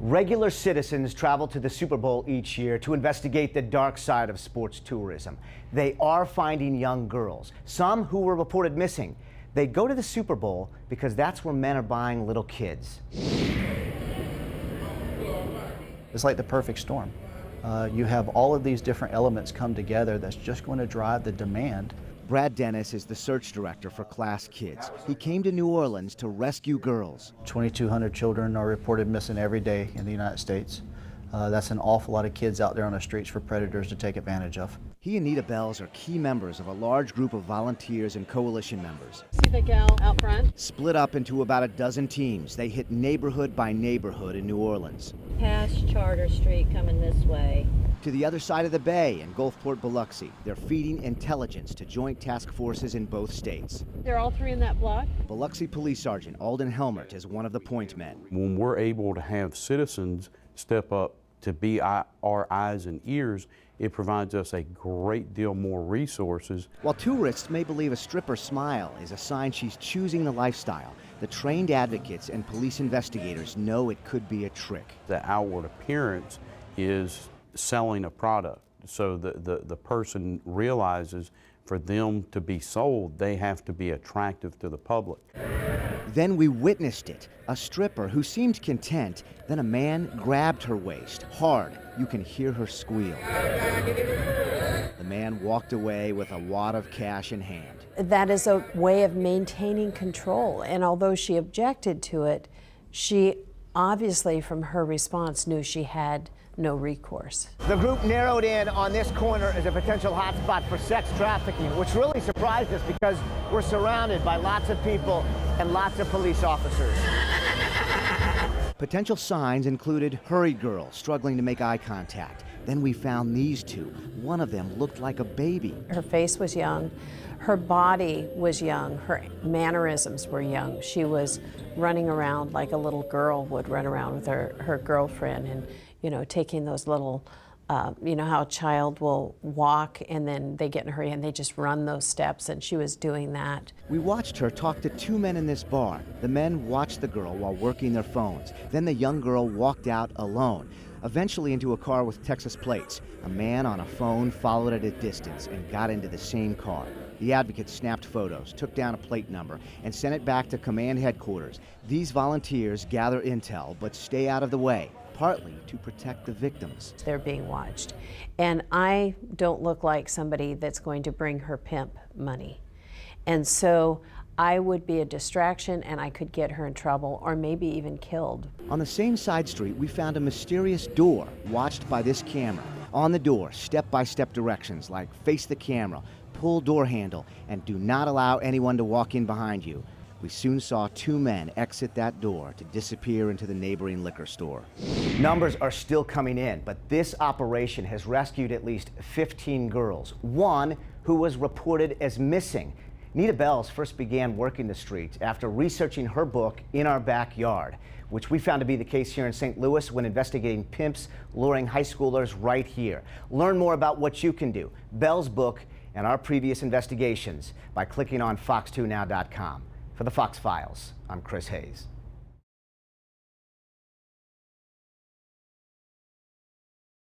Regular citizens travel to the Super Bowl each year to investigate the dark side of sports tourism. They are finding young girls, some who were reported missing. They go to the Super Bowl because that's where men are buying little kids. It's like the perfect storm. You have all of these different elements come together that's just going to drive the demand. Brad Dennis is the search director for Class Kids. He came to New Orleans to rescue girls. 2,200 children are reported missing every day in the United States. That's an awful lot of kids out there on the streets for predators to take advantage of. He and Nita Bells are key members of a large group of volunteers and coalition members. See the gal out front? Split up into about a dozen teams, they hit neighborhood by neighborhood in New Orleans. Past Charter Street coming this way. To the other side of the bay in Gulfport, Biloxi, they're feeding intelligence to joint task forces in both states. They're all three in that block? Biloxi Police Sergeant Alden Helmert is one of the point men. When we're able to have citizens step up to be our eyes and ears, it provides us a great deal more resources. While tourists may believe a stripper's smile is a sign she's choosing the lifestyle, the trained advocates and police investigators know it could be a trick. The outward appearance is selling a product, so the person realizes for them to be sold, they have to be attractive to the public. Then we witnessed it, a stripper who seemed content, then a man grabbed her waist, hard. You can hear her squeal. The man walked away with a wad of cash in hand. That is a way of maintaining control, and although she objected to it, she obviously from her response knew she had no recourse. The group narrowed in on this corner as a potential hotspot for sex trafficking, which really surprised us because we're surrounded by lots of people and lots of police officers. Potential signs included hurried girls struggling to make eye contact. Then we found these two. One of them looked like a baby. Her face was young, her body was young, her mannerisms were young. She was running around like a little girl would run around with her girlfriend, and taking those little, you know how a child will walk and then they get in a hurry and they just run those steps, and she was doing that. We watched her talk to two men in this bar. The men watched the girl while working their phones. Then the young girl walked out alone, eventually into a car with Texas plates. A man on a phone followed at a distance and got into the same car. The advocate snapped photos, took down a plate number, and sent it back to command headquarters. These volunteers gather intel, but stay out of the way, partly to protect the victims. They're being watched. And I don't look like somebody that's going to bring her pimp money. And so I would be a distraction and I could get her in trouble or maybe even killed. On the same side street, we found a mysterious door watched by this camera. On the door, step-by-step directions like face the camera, pull door handle, and do not allow anyone to walk in behind you. We soon saw two men exit that door to disappear into the neighboring liquor store. Numbers are still coming in, but this operation has rescued at least 15 girls, one who was reported as missing. Nita Bells first began working the streets after researching her book, In Our Backyard, which we found to be the case here in St. Louis when investigating pimps luring high schoolers right here. Learn more about what you can do, Bell's book, and our previous investigations by clicking on fox2now.com. For the Fox Files, I'm Chris Hayes.